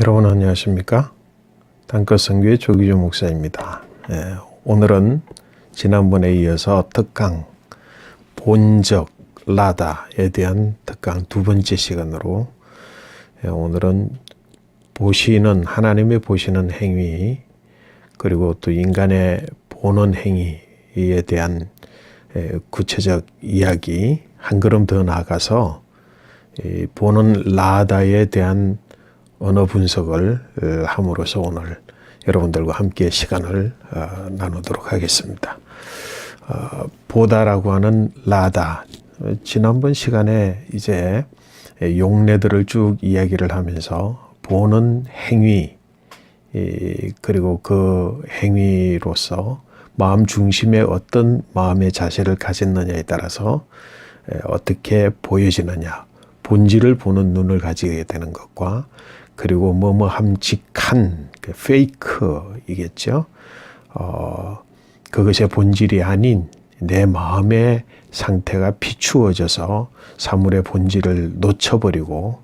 여러분 안녕하십니까? 단꽃선교의 조기조 목사입니다. 오늘은 지난번에 이어서 특강 본적 라다에 대한 특강 두 번째 시간으로 오늘은 하나님의 보시는 행위 그리고 또 인간의 보는 행위에 대한 구체적 이야기 한 걸음 더 나아가서 보는 라다에 대한 언어 분석을 함으로써 오늘 여러분들과 함께 시간을 나누도록 하겠습니다. 보다라고 하는 라다, 지난번 시간에 이제 용례들을 쭉 이야기를 하면서 보는 행위 그리고 그 행위로서 마음 중심에 어떤 마음의 자세를 가졌느냐에 따라서 어떻게 보여지느냐, 본질을 보는 눈을 가지게 되는 것과 그리고 뭐함직한 페이크이겠죠. 그것의 본질이 아닌 내 마음의 상태가 비추어져서 사물의 본질을 놓쳐버리고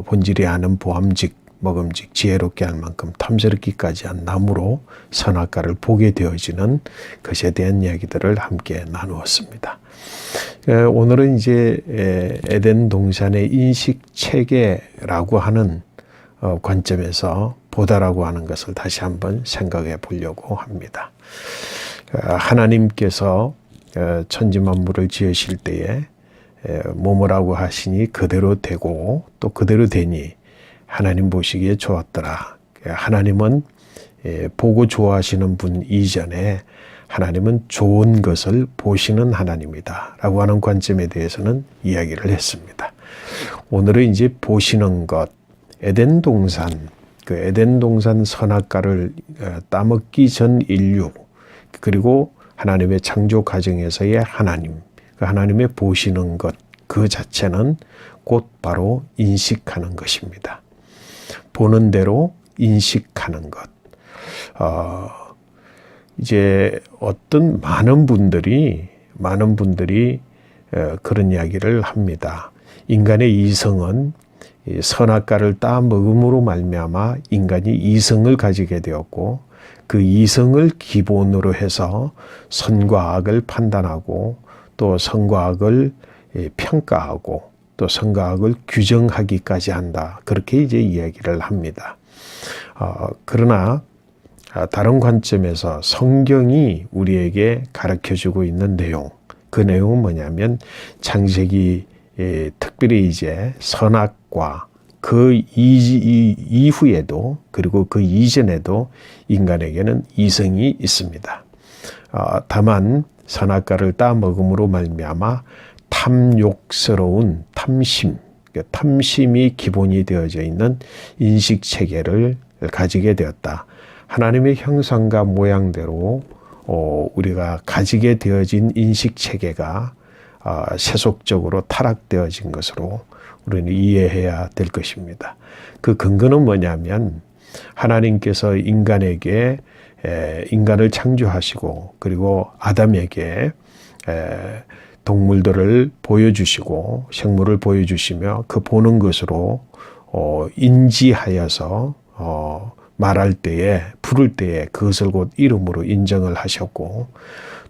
본질이 아닌 보암직, 먹음직, 지혜롭게 할 만큼 탐스럽기까지 한 나무로 선악과를 보게 되어지는 것에 대한 이야기들을 함께 나누었습니다. 오늘은 이제 에덴 동산의 인식 체계라고 하는 관점에서 보다라고 하는 것을 다시 한번 생각해 보려고 합니다. 하나님께서 천지 만물을 지으실 때에 뭐뭐라고 하시니 그대로 되고 또 그대로 되니 하나님 보시기에 좋았더라. 하나님은 보고 좋아하시는 분 이전에 하나님은 좋은 것을 보시는 하나님이다 라고 하는 관점에 대해서는 이야기를 했습니다. 오늘은 이제 보시는 것, 에덴 동산 선악과를 따먹기 전 인류 그리고 하나님의 창조 과정에서의 하나님, 그 하나님의 보시는 것 그 자체는 곧 바로 인식하는 것입니다. 보는 대로 인식하는 것. 이제 어떤 많은 분들이 그런 이야기를 합니다. 인간의 이성은 선악과를 따먹음으로 말미암아 인간이 이성을 가지게 되었고 그 이성을 기본으로 해서 선과 악을 판단하고 또 선과 악을 평가하고 또 선과 악을 규정하기까지 한다. 그렇게 이제 이야기를 합니다. 그러나 다른 관점에서 성경이 우리에게 가르쳐주고 있는 내용, 그 내용은 뭐냐면 창세기 특별히 이제 선악과 그 이후에도 그리고 그 이전에도 인간에게는 이성이 있습니다. 다만 선악과를 따먹음으로 말미암아 탐욕스러운 탐심이 기본이 되어져 있는 인식체계를 가지게 되었다. 하나님의 형상과 모양대로 우리가 가지게 되어진 인식체계가 세속적으로 타락되어진 것으로 우리는 이해해야 될 것입니다. 그 근거는 뭐냐면 하나님께서 인간을 창조하시고 그리고 아담에게 동물들을 보여주시고 생물을 보여주시며 그 보는 것으로 인지하여서 말할 때에 부를 때에 그것을 곧 이름으로 인정을 하셨고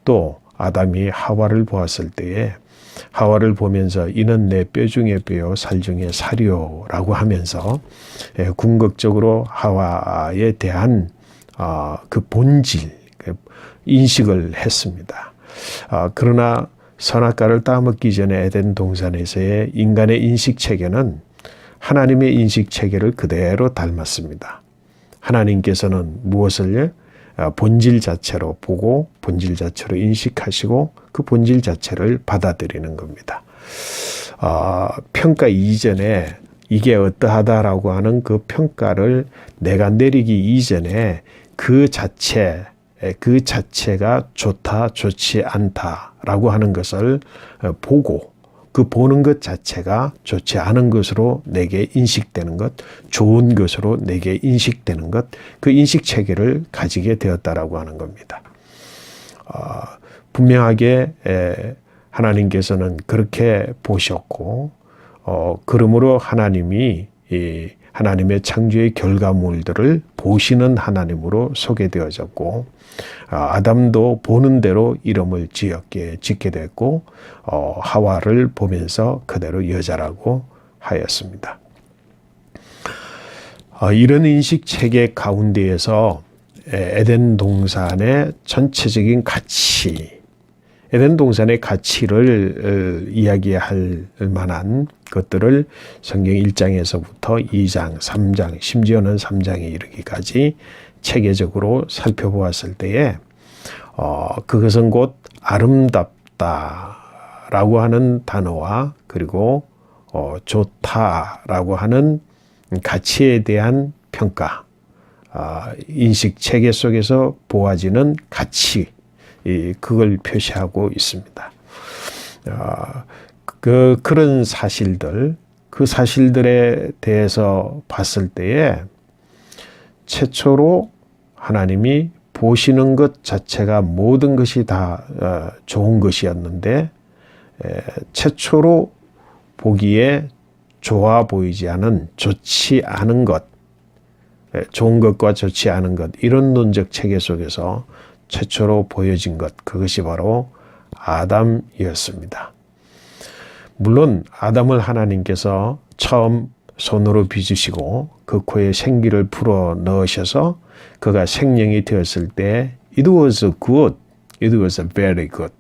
또 아담이 하와를 보았을 때에 하와를 보면서 이는 내 뼈 중에 뼈요 살 중에 살이요 라고 하면서 궁극적으로 하와에 대한 그 본질 인식을 했습니다. 그러나 선악과를 따먹기 전에 에덴 동산에서의 인간의 인식체계는 하나님의 인식체계를 그대로 닮았습니다. 하나님께서는 무엇을 본질 자체로 보고 본질 자체로 인식하시고 그 본질 자체를 받아들이는 겁니다. 평가 이전에 이게 어떠하다라고 하는 그 평가를 내가 내리기 이전에 그 자체가 좋다, 좋지 않다라고 하는 것을 보고 그 보는 것 자체가 좋지 않은 것으로 내게 인식되는 것, 좋은 것으로 내게 인식되는 것, 그 인식체계를 가지게 되었다라고 하는 겁니다. 분명하게 하나님께서는 그렇게 보셨고, 그러므로 하나님이 하나님의 창조의 결과물들을 보시는 하나님으로 소개되어졌고, 아담도 보는 대로 이름을 짓게 됐고, 하와를 보면서 그대로 여자라고 하였습니다. 이런 인식 체계 가운데에서 에덴 동산의 전체적인 가치, 에덴 동산의 가치를 이야기할 만한 것들을 성경 1장에서부터 2장, 3장, 심지어는 3장에 이르기까지 체계적으로 살펴보았을 때에 그것은 곧 아름답다라고 하는 단어와 그리고 좋다라고 하는 가치에 대한 평가, 인식 체계 속에서 보아지는 가치, 그걸 표시하고 있습니다. 그런 사실들, 그 사실들에 대해서 봤을 때에 최초로 하나님이 보시는 것 자체가 모든 것이 다 좋은 것이었는데, 최초로 보기에 좋아 보이지 않은, 좋지 않은 것, 좋은 것과 좋지 않은 것, 이런 논적 체계 속에서 최초로 보여진 것, 그것이 바로 아담이었습니다. 물론 아담을 하나님께서 처음 손으로 빚으시고 그 코에 생기를 불어 넣으셔서 그가 생명이 되었을 때 it was good, it was very good.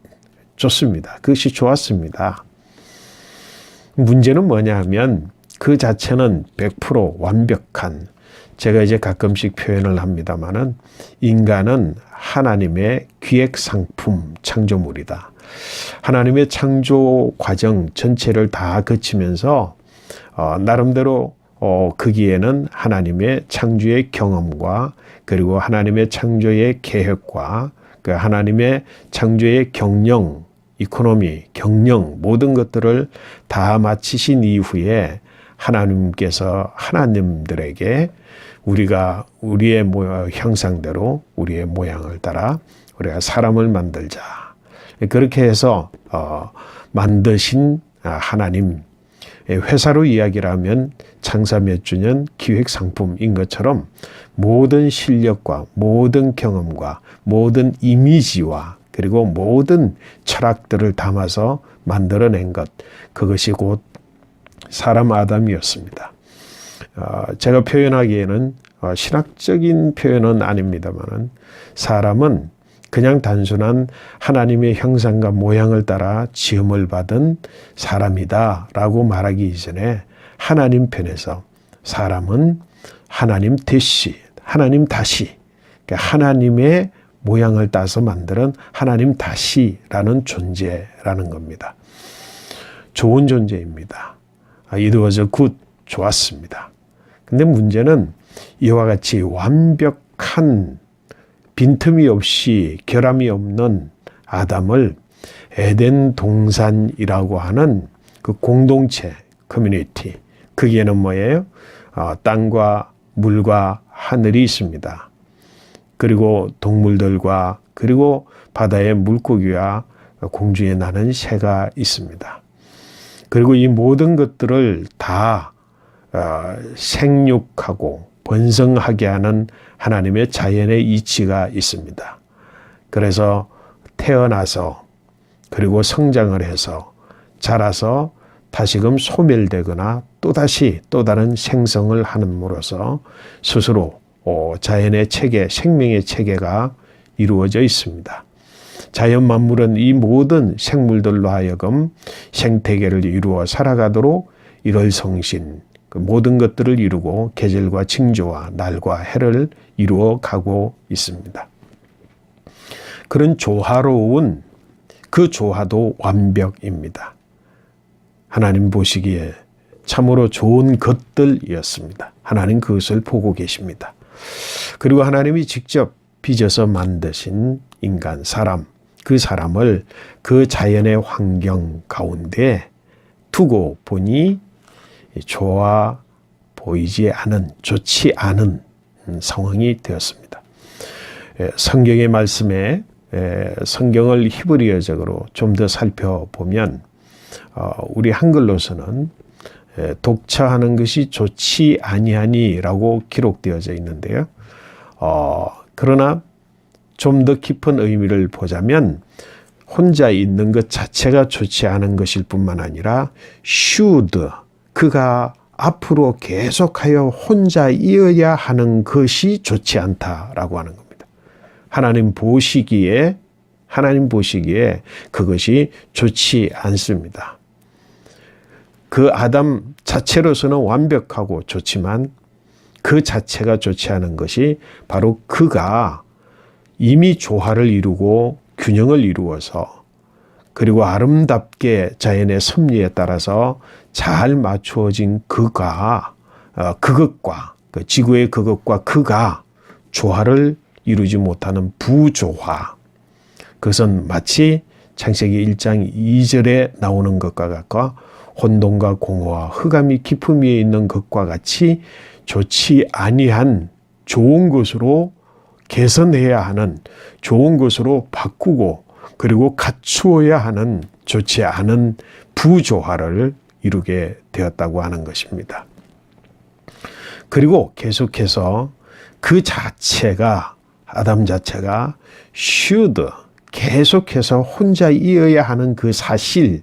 좋습니다. 그것이 좋았습니다. 문제는 뭐냐 하면 그 자체는 100% 완벽한, 제가 이제 가끔씩 표현을 합니다마는 인간은 하나님의 기획 상품 창조물이다. 하나님의 창조 과정 전체를 다 거치면서 나름대로 거기에는 하나님의 창조의 경험과 그리고 하나님의 창조의 계획과 그 하나님의 창조의 경영, 이코노미, 경영 모든 것들을 다 마치신 이후에 하나님께서 하나님들에게 우리가 우리의 형상대로 우리의 모양을 따라 우리가 사람을 만들자. 그렇게 해서 만드신 하나님, 회사로 이야기를 하면 창사 몇 주년 기획 상품인 것처럼 모든 실력과 모든 경험과 모든 이미지와 그리고 모든 철학들을 담아서 만들어낸 것, 그것이 곧 사람 아담이었습니다. 제가 표현하기에는 신학적인 표현은 아닙니다만 사람은 그냥 단순한 하나님의 형상과 모양을 따라 지음을 받은 사람이다 라고 말하기 이전에 하나님 편에서 사람은 하나님 대시, 하나님 다시, 그러니까 하나님의 모양을 따서 만드는 하나님 다시라는 존재라는 겁니다. 좋은 존재입니다. It was good, 좋았습니다. 근데 문제는 이와 같이 완벽한 빈틈이 없이 결함이 없는 아담을 에덴 동산이라고 하는 그 공동체, 커뮤니티, 거기에는 뭐예요? 땅과 물과 하늘이 있습니다. 그리고 동물들과 그리고 바다의 물고기와 공중에 나는 새가 있습니다. 그리고 이 모든 것들을 다 생육하고 번성하게 하는 하나님의 자연의 이치가 있습니다. 그래서 태어나서 그리고 성장을 해서 자라서 다시금 소멸되거나 또다시 또 다른 생성을 함으로써 스스로 자연의 체계, 생명의 체계가 이루어져 있습니다. 자연 만물은 이 모든 생물들로 하여금 생태계를 이루어 살아가도록 일월성신, 그 모든 것들을 이루고 계절과 징조와 날과 해를 이루어 가고 있습니다. 그런 조화로운 그 조화도 완벽입니다. 하나님 보시기에 참으로 좋은 것들이었습니다. 하나님 그것을 보고 계십니다. 그리고 하나님이 직접 빚어서 만드신 인간, 사람, 그 사람을 그 자연의 환경 가운데 두고 보니 좋아 보이지 않은, 좋지 않은 상황이 되었습니다. 성경의 말씀에 성경을 히브리어적으로 좀 더 살펴보면 우리 한글로서는 독차하는 것이 좋지 아니하니라고 기록되어져 있는데요. 그러나 좀 더 깊은 의미를 보자면 혼자 있는 것 자체가 좋지 않은 것일 뿐만 아니라 should, 그가 앞으로 계속하여 혼자 이어야 하는 것이 좋지 않다라고 하는 겁니다. 하나님 보시기에 그것이 좋지 않습니다. 그 아담 자체로서는 완벽하고 좋지만 그 자체가 좋지 않은 것이 바로 그가 이미 조화를 이루고 균형을 이루어서 그리고 아름답게 자연의 섭리에 따라서 잘 맞추어진 그것과 그 지구의 그것과 그가 조화를 이루지 못하는 부조화, 그것은 마치 창세기 1장 2절에 나오는 것과 같고 혼돈과 공허와 흑암이 깊음 위에 있는 것과 같이 좋지 아니한 좋은 것으로 개선해야 하는, 좋은 것으로 바꾸고 그리고 갖추어야 하는 좋지 않은 부조화를 이루게 되었다고 하는 것입니다. 그리고 계속해서 그 자체가, 아담 자체가 should, 계속해서 혼자 이어야 하는 그 사실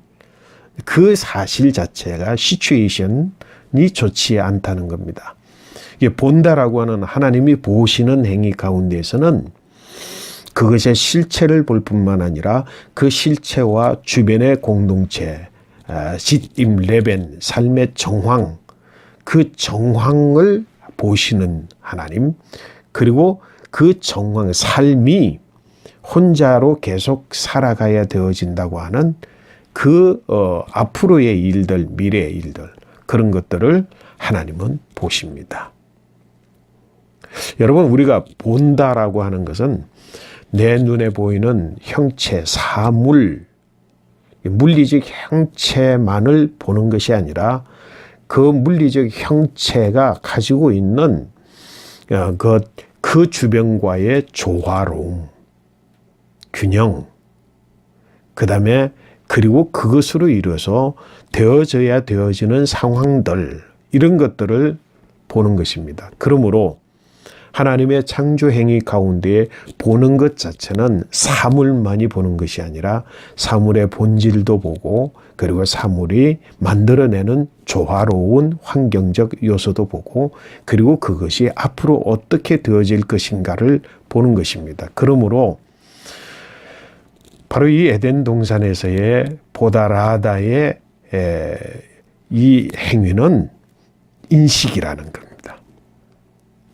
자체가 situation이 좋지 않다는 겁니다. 이게 본다라고 하는 하나님이 보시는 행위 가운데에서는 그것의 실체를 볼 뿐만 아니라 그 실체와 주변의 공동체, 짓임, 레벤, 삶의 정황, 그 정황을 보시는 하나님, 그리고 그 정황, 삶이 혼자로 계속 살아가야 되어진다고 하는 그 앞으로의 일들, 미래의 일들, 그런 것들을 하나님은 보십니다. 여러분, 우리가 본다라고 하는 것은 내 눈에 보이는 형체, 사물, 물리적 형체만을 보는 것이 아니라 그 물리적 형체가 가지고 있는 그 주변과의 조화로움, 균형, 그 다음에 그리고 그것으로 이루어서 되어지는 상황들, 이런 것들을 보는 것입니다. 그러므로 하나님의 창조 행위 가운데 보는 것 자체는 사물만이 보는 것이 아니라 사물의 본질도 보고 그리고 사물이 만들어내는 조화로운 환경적 요소도 보고 그리고 그것이 앞으로 어떻게 되어질 것인가를 보는 것입니다. 그러므로 바로 이 에덴 동산에서의 보다라다의 이 행위는 인식이라는 겁니다.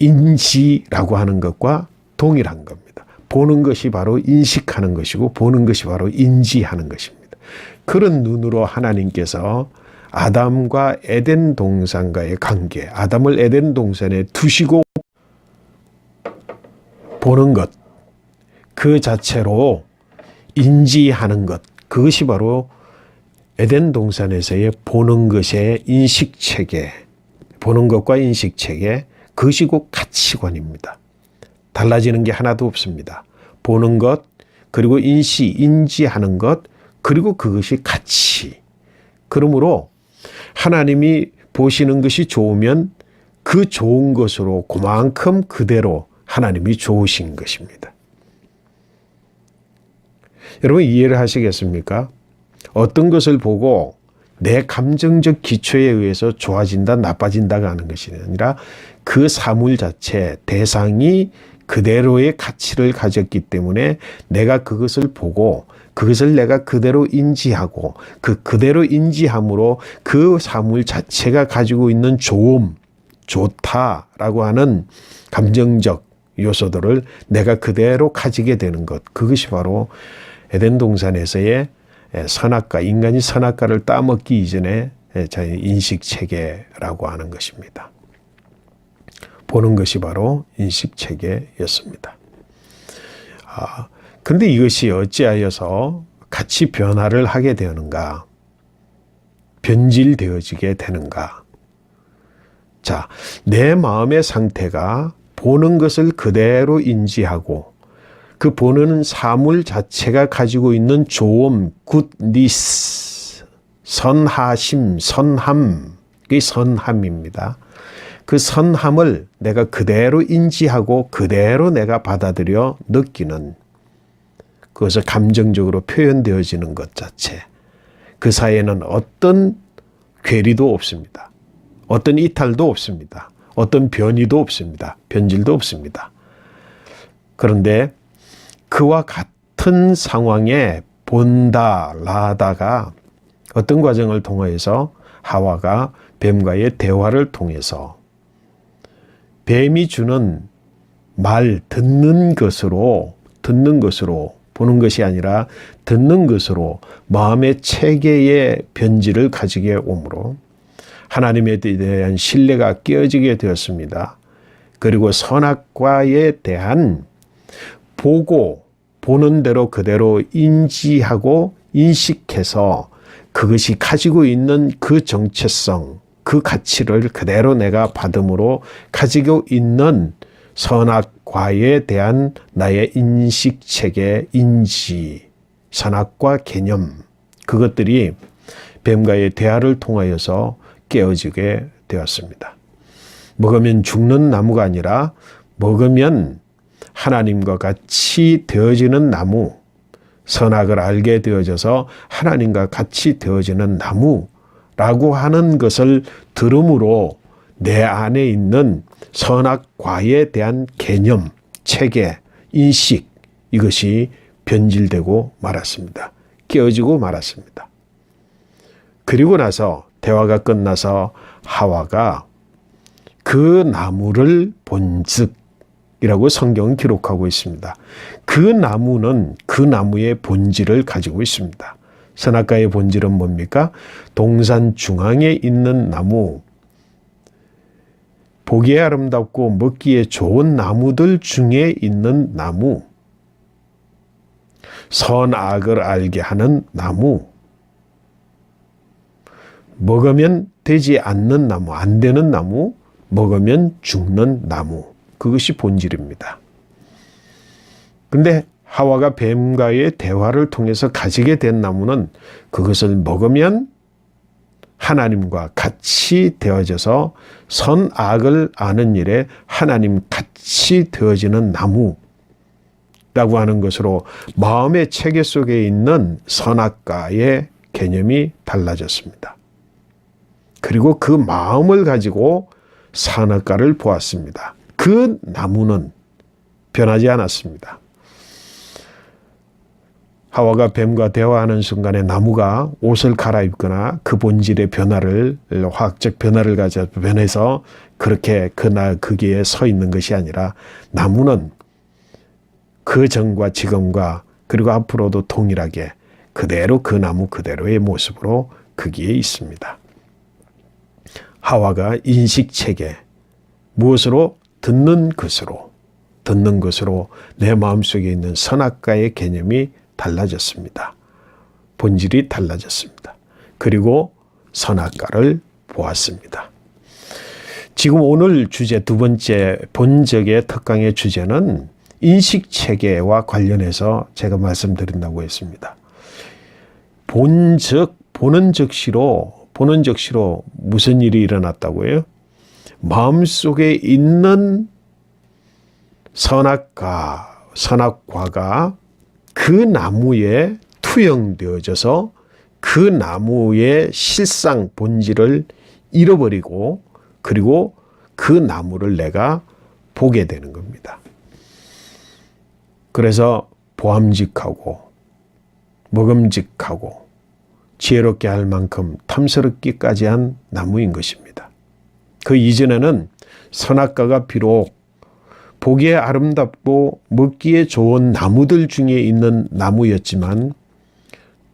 인지라고 하는 것과 동일한 겁니다. 보는 것이 바로 인식하는 것이고 보는 것이 바로 인지하는 것입니다. 그런 눈으로 하나님께서 아담과 에덴 동산과의 관계, 아담을 에덴 동산에 두시고 보는 것, 그 자체로 인지하는 것, 그것이 바로 에덴 동산에서의 보는 것의 인식체계, 보는 것과 인식체계, 그것이 곧 가치관입니다. 달라지는 게 하나도 없습니다. 보는 것, 그리고 인지하는 것, 그리고 그것이 가치. 그러므로 하나님이 보시는 것이 좋으면 그 좋은 것으로 그만큼 그대로 하나님이 좋으신 것입니다. 여러분 이해를 하시겠습니까? 어떤 것을 보고 내 감정적 기초에 의해서 좋아진다, 나빠진다가 하는 것이 아니라 그 사물 자체, 대상이 그대로의 가치를 가졌기 때문에 내가 그것을 보고 그것을 내가 그대로 인지하고 그대로 인지함으로 그 사물 자체가 가지고 있는 좋음, 좋다라고 하는 감정적 요소들을 내가 그대로 가지게 되는 것, 그것이 바로 에덴 동산에서의 선악과, 인간이 선악과를 따먹기 이전에 자기 인식체계라고 하는 것입니다. 보는 것이 바로 인식체계였습니다. 그런데 이것이 어찌하여서 같이 변화를 하게 되는가? 변질되어지게 되는가? 자, 내 마음의 상태가 보는 것을 그대로 인지하고 그 보는 사물 자체가 가지고 있는 좋음, 굿니스, 선하심, 선함, 그게 선함입니다. 그 선함을 내가 그대로 인지하고 그대로 내가 받아들여 느끼는, 그것을 감정적으로 표현되어지는 것 자체, 그 사이에는 어떤 괴리도 없습니다. 어떤 이탈도 없습니다. 어떤 변이도 없습니다. 변질도 없습니다. 그런데 그와 같은 상황에 본다, 라다가 어떤 과정을 통해서 하와가 뱀과의 대화를 통해서 뱀이 주는 말, 듣는 것으로 보는 것이 아니라 듣는 것으로 마음의 체계의 변질을 가지게 오므로 하나님에 대한 신뢰가 깨어지게 되었습니다. 그리고 선악과에 대한 보는 대로 그대로 인지하고 인식해서 그것이 가지고 있는 그 정체성, 그 가치를 그대로 내가 받음으로 가지고 있는 선악과에 대한 나의 인식체계, 인지, 선악과 개념, 그것들이 뱀과의 대화를 통하여서 깨어지게 되었습니다. 먹으면 죽는 나무가 아니라 먹으면 하나님과 같이 되어지는 나무, 선악을 알게 되어져서 하나님과 같이 되어지는 나무라고 하는 것을 들음으로 내 안에 있는 선악과에 대한 개념, 체계, 인식, 이것이 변질되고 말았습니다. 깨어지고 말았습니다. 그리고 나서 대화가 끝나서 하와가 그 나무를 본즉 이라고 성경은 기록하고 있습니다. 그 나무는 그 나무의 본질을 가지고 있습니다. 선악과의 본질은 뭡니까? 동산 중앙에 있는 나무, 보기에 아름답고 먹기에 좋은 나무들 중에 있는 나무, 선악을 알게 하는 나무, 먹으면 되지 않는 나무, 안 되는 나무, 먹으면 죽는 나무, 그것이 본질입니다. 근데 하와가 뱀과의 대화를 통해서 가지게 된 나무는 그것을 먹으면 하나님과 같이 되어져서 선악을 아는 일에 하나님 같이 되어지는 나무라고 하는 것으로 마음의 체계 속에 있는 선악과의 개념이 달라졌습니다. 그리고 그 마음을 가지고 선악과를 보았습니다. 그 나무는 변하지 않았습니다. 하와가 뱀과 대화하는 순간에 나무가 옷을 갈아입거나 그 본질의 변화를, 화학적 변화를 가져 변해서 그렇게 거기에 서 있는 것이 아니라 나무는 그 전과 지금과 그리고 앞으로도 동일하게 그대로 그 나무 그대로의 모습으로 거기에 있습니다. 하와가 인식체계, 무엇으로? 듣는 것으로 내 마음속에 있는 선악과의 개념이 달라졌습니다. 본질이 달라졌습니다. 그리고 선악과를 보았습니다. 지금 오늘 주제 두 번째 본적의 특강의 주제는 인식체계와 관련해서 제가 말씀드린다고 했습니다. 본적, 보는 즉시로 무슨 일이 일어났다고요? 마음속에 있는 선악과가 그 나무에 투영되어져서 그 나무의 실상 본질을 잃어버리고 그리고 그 나무를 내가 보게 되는 겁니다. 그래서 보암직하고 먹음직하고 지혜롭게 할 만큼 탐스럽기까지 한 나무인 것입니다. 그 이전에는 선악과가 비록 보기에 아름답고 먹기에 좋은 나무들 중에 있는 나무였지만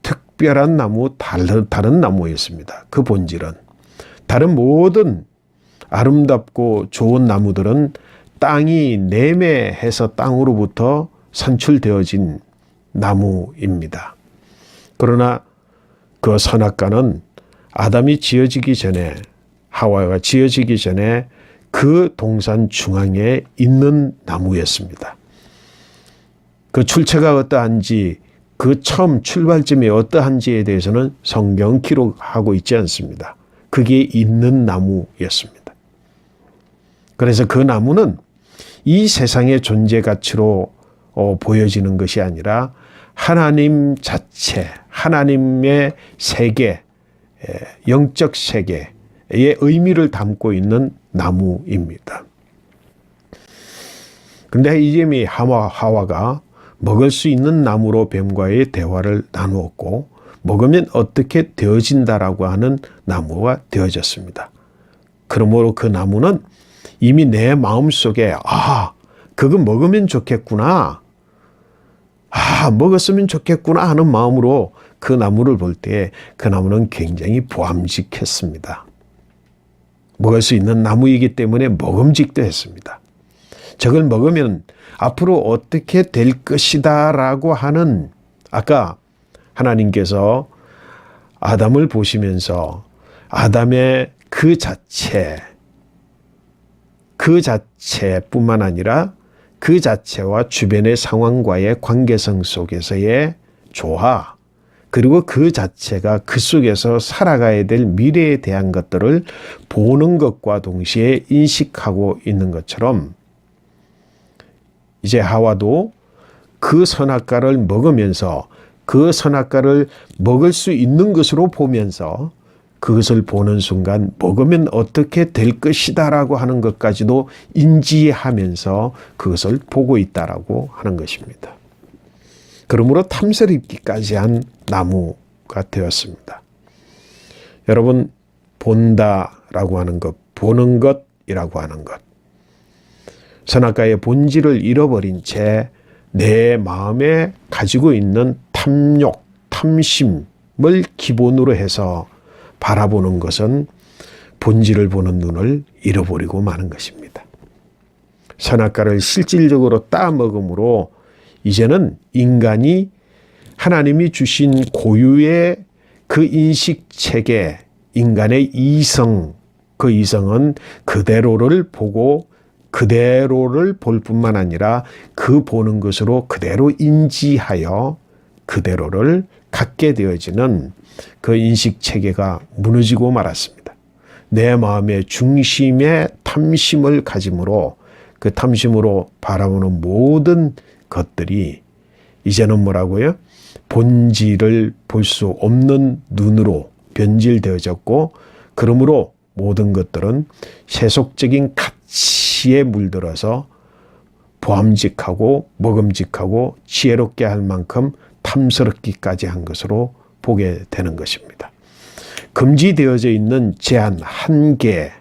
특별한 나무, 다른 나무였습니다. 그 본질은. 다른 모든 아름답고 좋은 나무들은 땅이 내매해서 땅으로부터 산출되어진 나무입니다. 그러나 그 선악과는 아담이 지어지기 전에, 하와가 지어지기 전에 그 동산 중앙에 있는 나무였습니다. 그 출처가 어떠한지, 그 처음 출발점이 어떠한지에 대해서는 성경 기록하고 있지 않습니다. 그게 있는 나무였습니다. 그래서 그 나무는 이 세상의 존재 가치로 보여지는 것이 아니라 하나님 자체, 하나님의 세계, 영적 세계의 의미를 담고 있는 나무입니다. 근데 이제미 하와가 먹을 수 있는 나무로 뱀과의 대화를 나누었고 먹으면 어떻게 되어진다라고 하는 나무가 되어졌습니다. 그러므로 그 나무는 이미 내 마음속에 그거 먹으면 좋겠구나. 먹었으면 좋겠구나 하는 마음으로 그 나무를 볼 때 그 나무는 굉장히 보암직했습니다. 먹을 수 있는 나무이기 때문에 먹음직도 했습니다. 저걸 먹으면 앞으로 어떻게 될 것이다 라고 하는 아까 하나님께서 아담을 보시면서 아담의 그 자체뿐만 아니라 그 자체와 주변의 상황과의 관계성 속에서의 조화, 그리고 그 자체가 그 속에서 살아가야 될 미래에 대한 것들을 보는 것과 동시에 인식하고 있는 것처럼 이제 하와도 그 선악과를 먹으면서 그 선악과를 먹을 수 있는 것으로 보면서 그것을 보는 순간 먹으면 어떻게 될 것이다라고 하는 것까지도 인지하면서 그것을 보고 있다라고 하는 것입니다. 그러므로 탐스럽기까지 한 나무가 되었습니다. 여러분, 본다라고 하는 것, 보는 것이라고 하는 것, 선악과의 본질을 잃어버린 채 내 마음에 가지고 있는 탐욕, 탐심을 기본으로 해서 바라보는 것은 본질을 보는 눈을 잃어버리고 마는 것입니다. 선악과를 실질적으로 따먹음으로 이제는 인간이 하나님이 주신 고유의 그 인식체계, 인간의 이성, 그 이성은 그대로를 보고 그대로를 볼 뿐만 아니라 그 보는 것으로 그대로 인지하여 그대로를 갖게 되어지는 그 인식체계가 무너지고 말았습니다. 내 마음의 중심에 탐심을 가짐으로 그 탐심으로 바라보는 모든 것들이 이제는 뭐라고요? 본질을 볼 수 없는 눈으로 변질되어졌고 그러므로 모든 것들은 세속적인 가치에 물들어서 보암직하고 먹음직하고 지혜롭게 할 만큼 탐스럽기까지 한 것으로 보게 되는 것입니다. 금지되어져 있는 제한, 한계,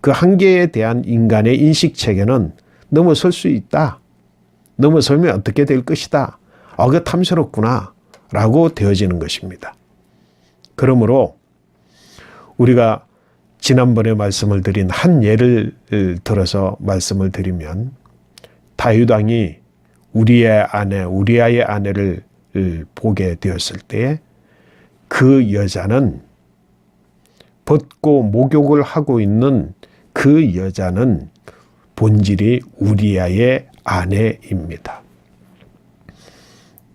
그 한계에 대한 인간의 인식체계는 넘어설 수 있다. 넘어서면 어떻게 될 것이다. 그거 탐스럽구나 라고 되어지는 것입니다. 그러므로 우리가 지난번에 말씀을 드린 한 예를 들어서 말씀을 드리면 다윗 왕이 우리아의 아내를 보게 되었을 때 그 여자는 벗고 목욕을 하고 있는 그 여자는 본질이 우리아의 아내입니다.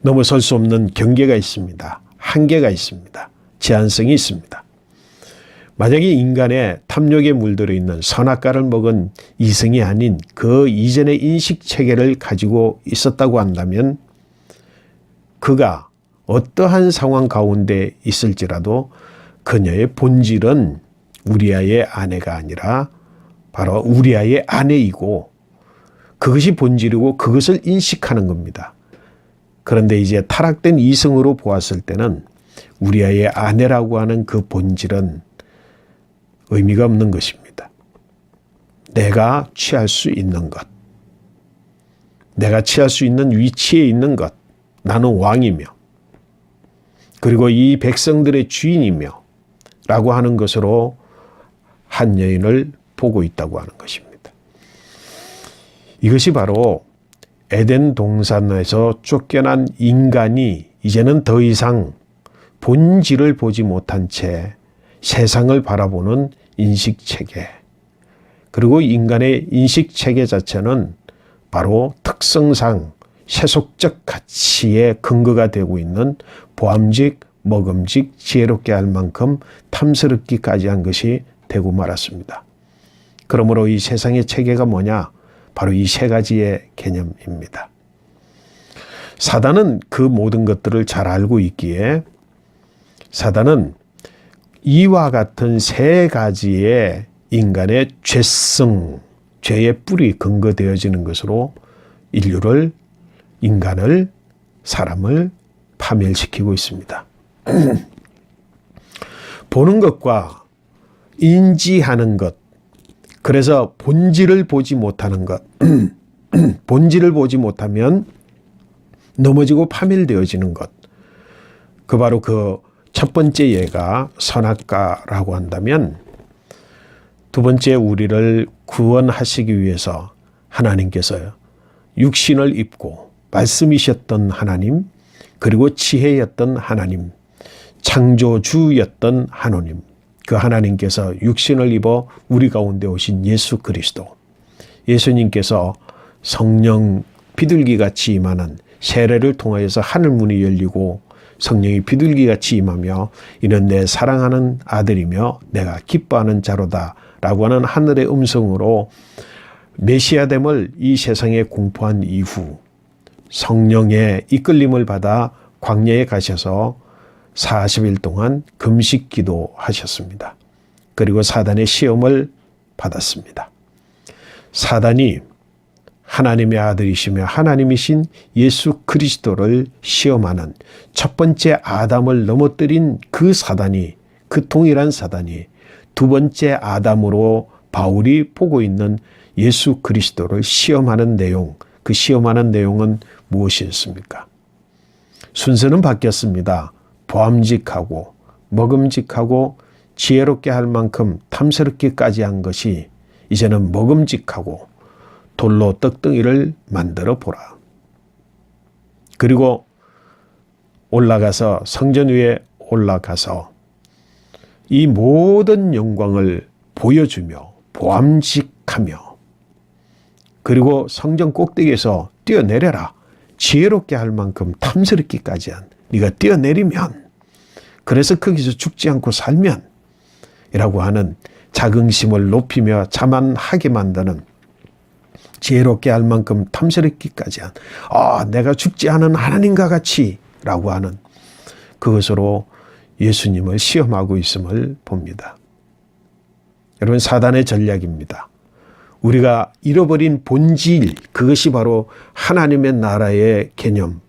넘어설 수 없는 경계가 있습니다. 한계가 있습니다. 제한성이 있습니다. 만약에 인간의 탐욕에 물들어 있는 선악과를 먹은 이성이 아닌 그 이전의 인식체계를 가지고 있었다고 한다면 그가 어떠한 상황 가운데 있을지라도 그녀의 본질은 우리아의 아내가 아니라 바로 우리아의 아내이고 그것이 본질이고 그것을 인식하는 겁니다. 그런데 이제 타락된 이성으로 보았을 때는 우리아의 아내라고 하는 그 본질은 의미가 없는 것입니다. 내가 취할 수 있는 것, 내가 취할 수 있는 위치에 있는 것, 나는 왕이며 그리고 이 백성들의 주인이며 라고 하는 것으로 한 여인을 보고 있다고 하는 것입니다. 이것이 바로 에덴 동산에서 쫓겨난 인간이 이제는 더 이상 본질을 보지 못한 채 세상을 바라보는 인식체계, 그리고 인간의 인식체계 자체는 바로 특성상 세속적 가치의 근거가 되고 있는 보암직, 먹음직 지혜롭게 할 만큼 탐스럽기까지 한 것이 되고 말았습니다. 그러므로 이 세상의 체계가 뭐냐? 바로 이 세 가지의 개념입니다. 사단은 그 모든 것들을 잘 알고 있기에 사단은 이와 같은 세 가지의 인간의 죄성, 죄의 뿔이 근거되어지는 것으로 인간을, 사람을 파멸시키고 있습니다. 보는 것과 인지하는 것, 그래서 본질을 보지 못하는 것, 본질을 보지 못하면 넘어지고 파멸되어지는 것, 그 바로 그 첫 번째 예가 선악과라고 한다면 두 번째 우리를 구원하시기 위해서 하나님께서 육신을 입고 말씀이셨던 하나님, 그리고 지혜였던 하나님, 창조주였던 하나님, 그 하나님께서 육신을 입어 우리 가운데 오신 예수 그리스도, 예수님께서 성령 비둘기같이 임하는 세례를 통하여서 하늘문이 열리고 성령이 비둘기같이 임하며 이는 내 사랑하는 아들이며 내가 기뻐하는 자로다 라고 하는 하늘의 음성으로 메시아됨을 이 세상에 공포한 이후 성령의 이끌림을 받아 광야에 가셔서 40일 동안 금식 기도하셨습니다. 그리고 사단의 시험을 받았습니다. 사단이 하나님의 아들이시며 하나님이신 예수 그리스도를 시험하는 첫 번째 아담을 넘어뜨린 그 사단이, 그 동일한 사단이 두 번째 아담으로 바울이 보고 있는 예수 그리스도를 시험하는 내용, 그 시험하는 내용은 무엇이었습니까? 순서는 바뀌었습니다. 보암직하고 먹음직하고 지혜롭게 할 만큼 탐스럽기까지 한 것이 이제는 먹음직하고 돌로 떡덩이를 만들어 보라. 그리고 올라가서 성전 위에 올라가서 이 모든 영광을 보여주며 보암직하며 그리고 성전 꼭대기에서 뛰어내려라. 지혜롭게 할 만큼 탐스럽기까지 한 네가 뛰어내리면 그래서 거기서 죽지 않고 살면 이라고 하는 자긍심을 높이며 자만하게 만드는 지혜롭게 할 만큼 탐스럽기까지 한 내가 죽지 않은 하나님과 같이 라고 하는 그것으로 예수님을 시험하고 있음을 봅니다. 여러분 사단의 전략입니다. 우리가 잃어버린 본질, 그것이 바로 하나님의 나라의 개념,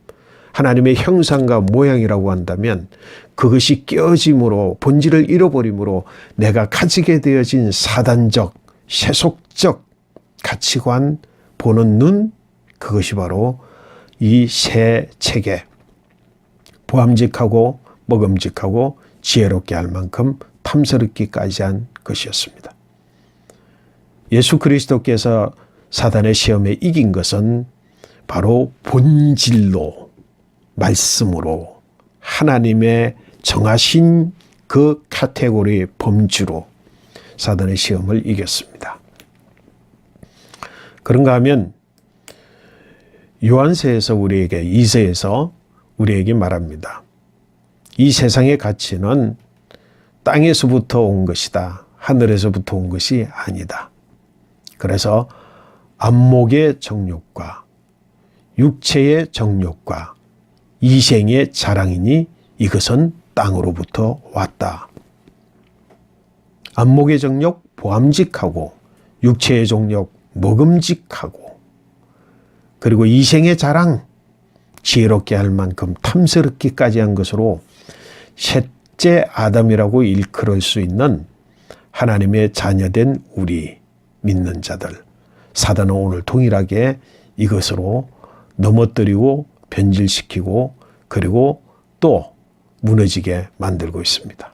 하나님의 형상과 모양이라고 한다면 그것이 깨어짐으로 본질을 잃어버림으로 내가 가지게 되어진 사단적, 세속적 가치관, 보는 눈, 그것이 바로 이 세 체계, 보암직하고 먹음직하고 지혜롭게 할 만큼 탐스럽기까지 한 것이었습니다. 예수 그리스도께서 사단의 시험에 이긴 것은 바로 본질로, 말씀으로, 하나님의 정하신 그 카테고리의 범주로 사단의 시험을 이겼습니다. 그런가 하면 요한서에서 우리에게, 이서에서 우리에게 말합니다. 이 세상의 가치는 땅에서부터 온 것이다. 하늘에서부터 온 것이 아니다. 그래서 안목의 정욕과 육체의 정욕과 이생의 자랑이니 이것은 땅으로부터 왔다. 안목의 정욕 보암직하고 육체의 정욕 먹음직하고 그리고 이생의 자랑 지혜롭게 할 만큼 탐스럽기까지 한 것으로 셋째 아담이라고 일컬을 수 있는 하나님의 자녀된 우리 믿는 자들, 사단은 오늘 동일하게 이것으로 넘어뜨리고 변질시키고 그리고 또 무너지게 만들고 있습니다.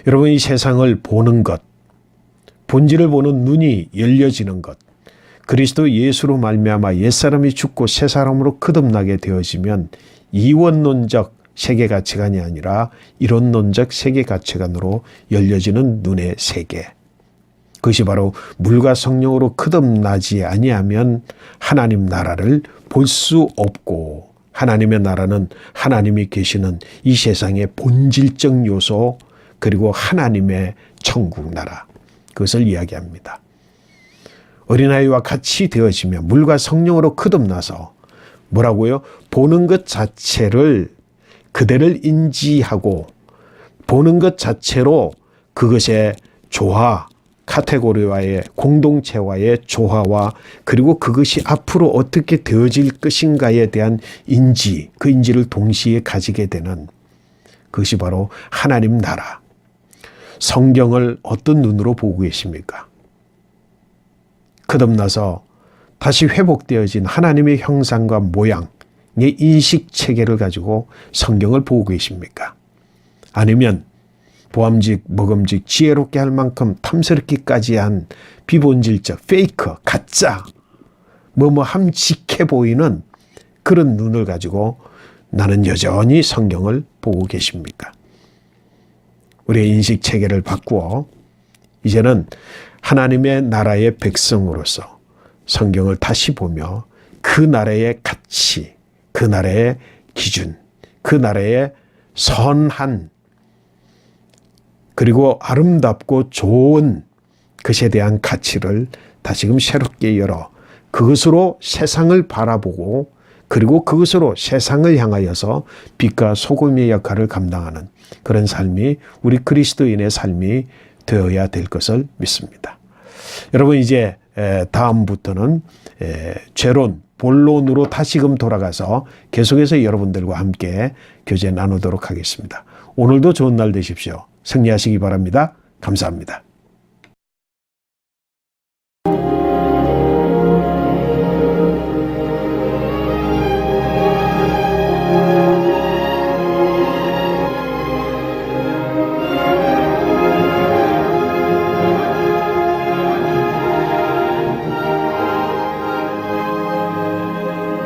여러분 이 세상을 보는 것, 본질을 보는 눈이 열려지는 것, 그리스도 예수로 말미암아 옛사람이 죽고 새사람으로 거듭나게 되어지면 이원론적 세계 가치관이 아니라 이론론적 세계 가치관으로 열려지는 눈의 세계. 그것이 바로 물과 성령으로 거듭나지 아니하면 하나님 나라를 볼 수 없고 하나님의 나라는 하나님이 계시는 이 세상의 본질적 요소, 그리고 하나님의 천국 나라, 그것을 이야기합니다. 어린아이와 같이 되어지며 물과 성령으로 거듭나서 뭐라고요? 보는 것 자체를, 그대를 인지하고 보는 것 자체로 그것의 조화, 카테고리와의 공동체와의 조화와 그리고 그것이 앞으로 어떻게 되어질 것인가에 대한 인지, 그 인지를 동시에 가지게 되는 그것이 바로 하나님 나라. 성경을 어떤 눈으로 보고 계십니까? 거듭나서 다시 회복되어진 하나님의 형상과 모양의 인식 체계를 가지고 성경을 보고 계십니까? 아니면 보암직, 먹음직, 지혜롭게 할 만큼 탐스럽기까지 한 비본질적, 페이크, 가짜, 함직해 보이는 그런 눈을 가지고 나는 여전히 성경을 보고 계십니까? 우리의 인식 체계를 바꾸어 이제는 하나님의 나라의 백성으로서 성경을 다시 보며 그 나라의 가치, 그 나라의 기준, 그 나라의 선한 그리고 아름답고 좋은 것에 대한 가치를 다시금 새롭게 열어 그것으로 세상을 바라보고 그리고 그것으로 세상을 향하여서 빛과 소금의 역할을 감당하는 그런 삶이 우리 그리스도인의 삶이 되어야 될 것을 믿습니다. 여러분, 이제 다음부터는 죄론, 본론으로 다시금 돌아가서 계속해서 여러분들과 함께 교제 나누도록 하겠습니다. 오늘도 좋은 날 되십시오. 승리하시기 바랍니다. 감사합니다.